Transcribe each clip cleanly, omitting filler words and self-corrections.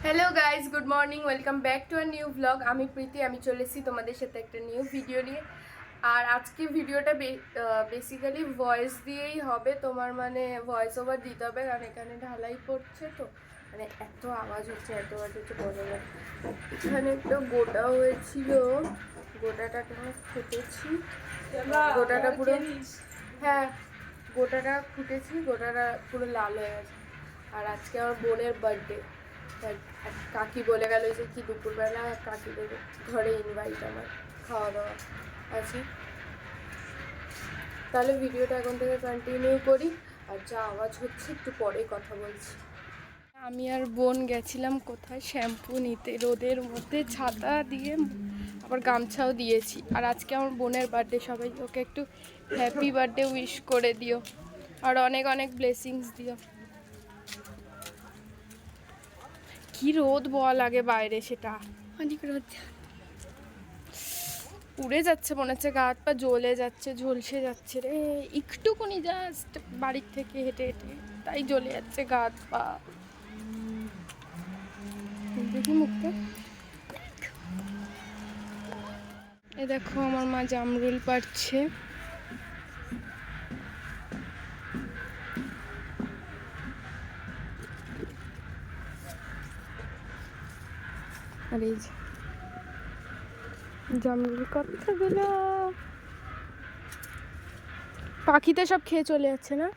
Hello guys, good morning, welcome back to a new blog. আমি প্রীতি, আমি চলে এসেছি তোমাদের সাথে একটা নিউ ভিডিও নিয়ে। আর আজকে ভিডিওটা বেসিক্যালি ভয়েস দিয়েই হবে, তোমার মানে ভয়েস ওভার দিতে হবে, কারণ এখানে ঢালাই পড়ছে তো, মানে এত আওয়াজ হচ্ছে বলে না। এখানে একটা গোটা হয়েছিল, গোটাটাকে আমি ফুটেছি, গোটাটা পুরো, হ্যাঁ গোটাটা ফুটেছি, গোটাটা পুরো লাল হয়ে গেছে। আর আজকে আমার বোনের বার্থডে, কাকি বলে গেল যে কি দুপুরবেলা কাকিদের ঘরে ইনভাইট, আমার খাওয়া দাওয়া আছে। তাহলে ভিডিওটা এখন থেকে কন্টিনিউ করি, আর যা আওয়াজ হচ্ছে একটু পরেই কথা বলছি। আমি আর বোন গেছিলাম কোথায় শ্যাম্পু নিতে, রোদের মধ্যে ছাতা দিয়ে, আবার গামছাও দিয়েছি। আর আজকে আমার বোনের বার্থডে, সবাই ওকে একটু হ্যাপি বার্থডে উইশ করে দিও, আর অনেক অনেক ব্লেসিংস দিও। কি রোদ বল আগে বাইরে, সেটা অনেক রোদ, পুড়ে যাচ্ছে মনে হচ্ছে, গা হাত পা জ্বলে যাচ্ছে, ঝলসে যাচ্ছে রে, একটুকুনি জাস্ট বাড়ির থেকে হেঁটে হেঁটে, তাই জ্বলে যাচ্ছে গা হাত পা। দেখি মুখটা, এ দেখো আমার মা জামরুল পাড়ছে। আর এই যে জামরুল কতগুলো, পাখিতে সব খেয়ে চলে যাচ্ছে না।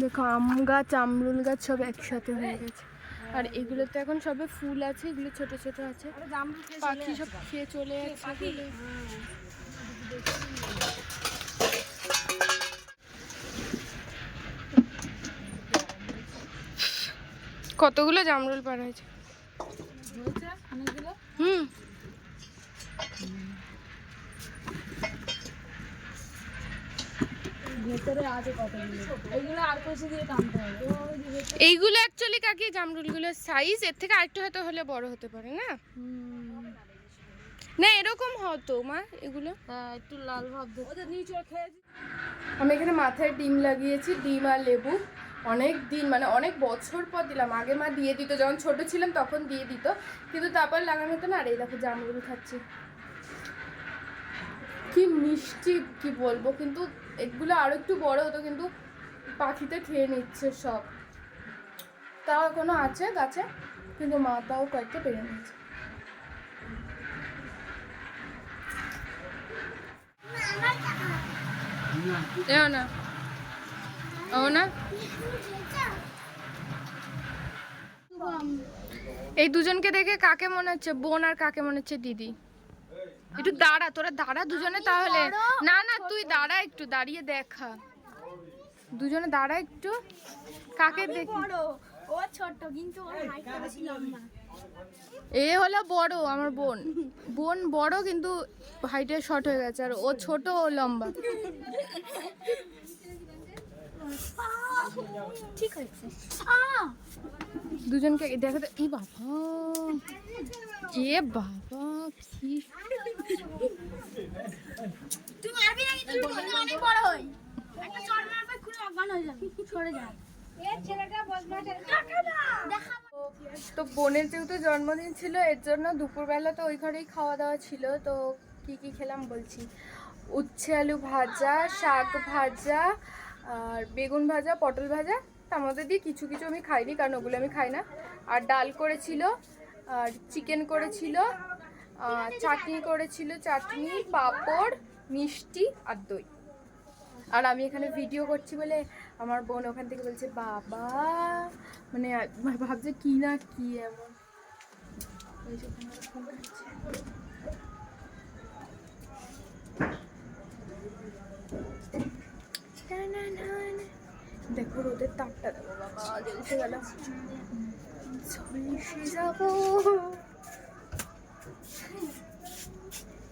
দেখো আম গাছ, আমরুল গাছ সব একসাথে হয়ে গেছে। আর এগুলোতে এখন সবে ফুল আছে, এগুলো ছোট ছোট আছে, পাখি সব খেয়ে চলে যাচ্ছে। কতগুলো জামরুল পাড়া হয়েছে, হুম। এইগুলো অ্যাকচুয়ালি কাকি জামরুলগুলোর সাইজ এর থেকে আরেকটু হয়তো হলে বড় হতে পারে না, না এরকম হতো মা, এগুলো একটু লাল ভাব। আমি এখানে মাথায় ডিম লাগিয়েছি, ডিম আর লেবু। অনেক দিন মানে অনেক বছর পর দিলাম, আগে মা দিয়ে দিত, যখন ছোট ছিলাম তখন দিয়ে দিত, কিন্তু তারপর লাগানো হতো না। আর এই দেখো জামরুল খাচ্ছি, কি মিষ্টি কি বলবো, কিন্তু এগুলো আরো একটু বড় হতো, কিন্তু পাখিতে খেয়ে নিচ্ছে সব। তাও এখনো আছে গাছে, কিন্তু মা তাও কয়েকটা পেরে নিচ্ছে। না ও না, এই দুজনকে দেখে কাকে মনে হচ্ছে বোন, আর কাকে মনে হচ্ছে দিদি? একটু দাঁড়া, তোরা দাঁড়া দুজনে তাহলে। না না তুই দাঁড়া, একটু দাঁড়িয়ে দেখা, দুজনে দাঁড়া একটু, কাকে দেখি? ও ছোট কিন্তু ওর হাইটটা বেশি লম্বা। এ হলো বড়, আমার বোন, বোন বড় কিন্তু হাইটে শর্ট হয়ে গেছে, আর ও ছোট ও লম্বা। ঠিক আছে, দুজনকে দেখা, এ বাবা, এ বাবা কি, তুই মারবি না কিন্তু অনেক বড় হই, একটা চড় মারবে খুলে অজ্ঞান হয়ে যাবে, সরে যা। এই ছেলেটা বদমাশ, দেখা। তো বোনের যেহেতু জন্মদিন ছিল, এর জন্য দুপুরবেলা তো ওই ঘরেই খাওয়া দাওয়া ছিল। তো কি কি খেলাম বলছি, উচ্ছে আলু ভাজা, শাক ভাজা, আর বেগুন ভাজা, পটল ভাজা, তার মধ্যে দিয়ে কিছু কিছু আমি খাইনি, কারণ ওগুলো আমি খাই না। আর ডাল করেছিল, আর চিকেন করেছিল, চাটনি করেছিল, চাটনি, পাঁপড়, মিষ্টি আর দই। আর আমি এখানে ভিডিও করছি বলে আমার বোন ওখান থেকে বলছে বাবা, মানে ভাবছে কি না কি এমন। দেখো রোদের তাপটা, দেখো বাবা জ্বলছে গেল, ঝলসে যাবো।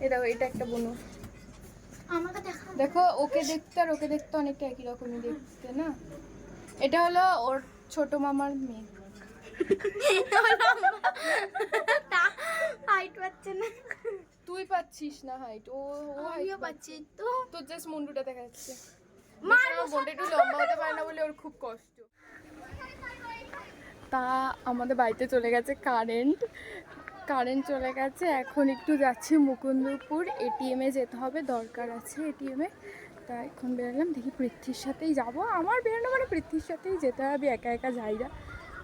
এ দেখো এটা একটা বোনো, আমাকে দেখা। দেখো ওকে দেখতে আর ওকে দেখতে অনেকটা একই রকমই দেখতে না। এটা হলো ওর ছোট মামার মেয়ে। হাইট পাচ্ছে না। তুই পাচ্ছিস না হাইট, ও আমিও পাচ্ছি তো। তোর জাস্ট মুন্ডুটা দেখা যাচ্ছে। মার আমার বোনটা একটু লম্বা হতে পারে না বলে ওর খুব কষ্ট। তা আমাদের বাড়িতে চলে গেছে কারেন্ট চলে গেছে। এখন একটু যাচ্ছি মুকুন্দপুর, এটিএমে যেতে হবে, দরকার আছে এটিএমে। তা এখন বেরোলাম, দেখি পৃথ্বীর সাথেই যাব। আমার বেরোনো মানে পৃথ্বীর সাথেই যেতে হবে, একা একা যাই না।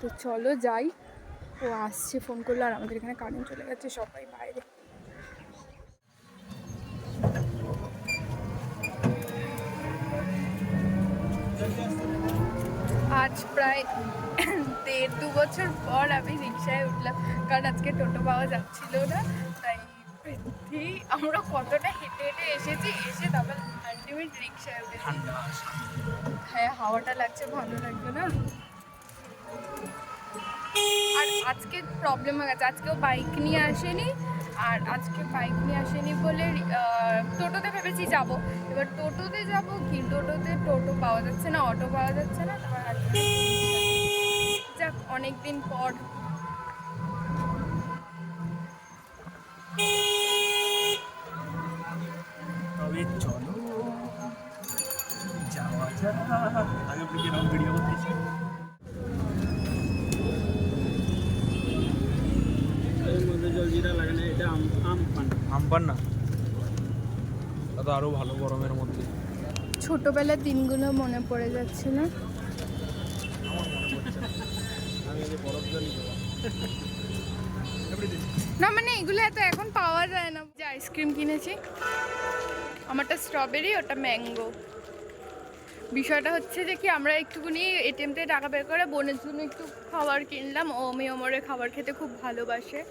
তো চলো যাই। ও আসছে, ফোন করলো। আর আমাদের এখানে কারেন্ট চলে গেছে, সবাই বাইরে। আজ প্রায় 1.5-2 বছর পর আমি রিক্সায় উঠলাম, কারণ আজকে টোটো পাওয়া যাচ্ছিল না। তাই পৃথ্বী আমরা কতটা হেঁটে হেঁটে এসেছি, এসে তারপর আলটিমেট রিক্সায় উঠেছি। হ্যাঁ, হাওয়াটা লাগছে, ভালো লাগবে না? আর আজকে প্রবলেম হয়ে গেছে, আজকেও বাইক নিয়ে আসেনি। আর আজকে বাইক নিয়ে আসেনি বলে টোটোতে ভেবেছি যাব। এবার টোটোতে যাব কি, টোটো পাওয়া যাচ্ছে না, অটো পাওয়া যাচ্ছে না। তারপর যাক, অনেকদিন পর। তবে চলো যাওয়া যাক। আগে ভিডিও করতেছি। জলজিরা লাগে না, এটা আমপান্না। দাদা আরো ভালো গরমের মধ্যে। ছোটবেলার দিনগুলো মনে পড়ে যাচ্ছে না? আমার মনে পড়ছে না। আমি এই যে বরফ জল না মানে এগুলো এত এখন পাওয়া যায় না। যে আইসক্রিম কিনেছি, আমারটা স্ট্রবেরি, ওটা ম্যাঙ্গো। বিষয়টা হচ্ছে যে কি, আমরা একটুখানি এটিএম থেকে টাকা বের করে বোনের জন্য একটু খাবার কিনলাম। ও মেয়ে খাবার খেতে খুব ভালোবাসে।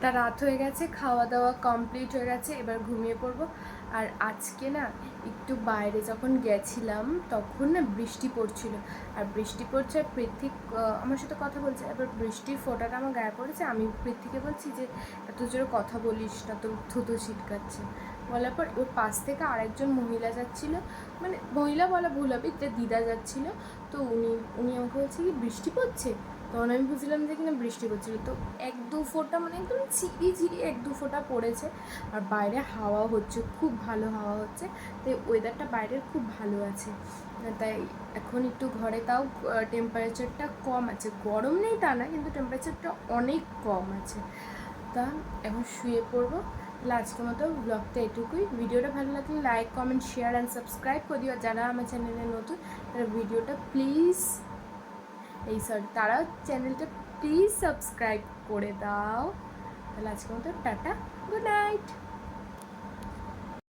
তা রাত হয়ে গেছে, খাওয়া দাওয়া কমপ্লিট হয়ে গেছে, এবার ঘুমিয়ে পড়বো। আর আজকে না একটু বাইরে যখন গেছিলাম তখন না বৃষ্টি পড়ছিল। আর বৃষ্টি পড়ছে, আর পৃথ্বী আমার সাথে কথা বলছে। এবার বৃষ্টির ফোঁটাটা আমার গায়ে পড়েছে। আমি পৃথ্বীকে বলছি যে এত জোরে কথা বলিস না, তোর থুতু ছিটকাচ্ছে। বলার পর ওর পাশ থেকে আরেকজন মহিলা যাচ্ছিলো, মানে মহিলা বলা ভুল হবে, যে দিদা যাচ্ছিলো। তো উনি আমাকে বলছে কি বৃষ্টি পড়ছে। তখন আমি বুঝলাম যে কিনা বৃষ্টি পড়ছিল। তো 1-2 ফোঁটা, মানে একদম ঝিরি 1-2 ফোঁটা পড়েছে। আর বাইরে হাওয়া হচ্ছে, খুব ভালো হাওয়া হচ্ছে। তাই ওয়েদারটা বাইরের খুব ভালো আছে। তাই এখন একটু ঘরে, তাও টেম্পারেচারটা কম আছে, গরম নেই তা না, কিন্তু টেম্পারেচারটা অনেক কম আছে। তা এখন শুয়ে পড়বো। তাহলে আজকের মতো ব্লগটা এটুকুই। ভিডিওটা ভালো লাগলে like, comment, share and subscribe করে দিও। যারা আমার চ্যানেলে নতুন তারা ভিডিওটা প্লিজ তারা চ্যানেলটা প্লিজ সাবস্ক্রাইব করে দাও। তাহলে আজকের মতো টাটা, গুড নাইট।